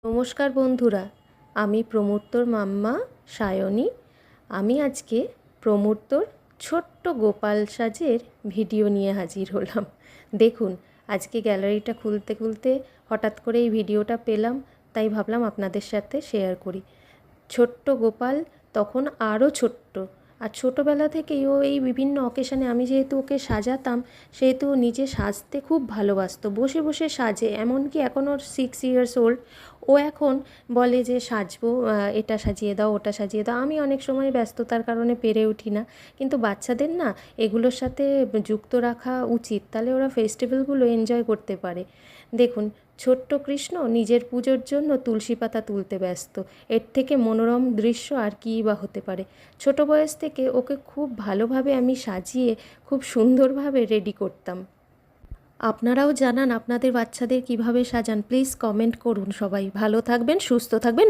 নমস্কার বন্ধুরা, আমি প্রমূর্তর মাম্মা সায়নী। আমি আজকে প্রমূর্তর ছোট্ট গোপাল সাজের ভিডিও নিয়ে হাজির হলাম। দেখুন, আজকে গ্যালারিটা খুলতে খুলতে হঠাৎ করে এই ভিডিওটা পেলাম, তাই ভাবলাম আপনাদের সাথে শেয়ার করি। ছোট্ট গোপাল তখন আরও ছোট্ট, আর ছোটোবেলা থেকেই ও এই বিভিন্ন অকেশানে আমি যেহেতু ওকে সাজাতাম, সেহেতু ও নিজে সাজতে খুব ভালোবাসতো, বসে বসে সাজে। এমনকি এখন ওর 6 years old, ও এখন বলে যে সাজবো, এটা সাজিয়ে দাও, ওটা সাজিয়ে দাও। আমি অনেক সময় ব্যস্ততার কারণে পেরে উঠি না, কিন্তু বাচ্চাদের না এগুলোর সাথে যুক্ত রাখা উচিত, তাহলে ওরা ফেস্টিভ্যালগুলো এনজয় করতে পারে। দেখুন, ছোট্ট কৃষ্ণ নিজের পুজোর জন্য তুলসী পাতা তুলতে ব্যস্ত। এর থেকে মনোরম দৃশ্য আর কী বা হতে পারে। ছোট বয়স থেকে ওকে খুব ভালোভাবে আমি সাজিয়ে খুব সুন্দরভাবে রেডি করতাম। আপনারাও জানান আপনাদের বাচ্চাদের কিভাবে সাজান, প্লিজ কমেন্ট করুন। সবাই ভালো থাকবেন, সুস্থ থাকবেন।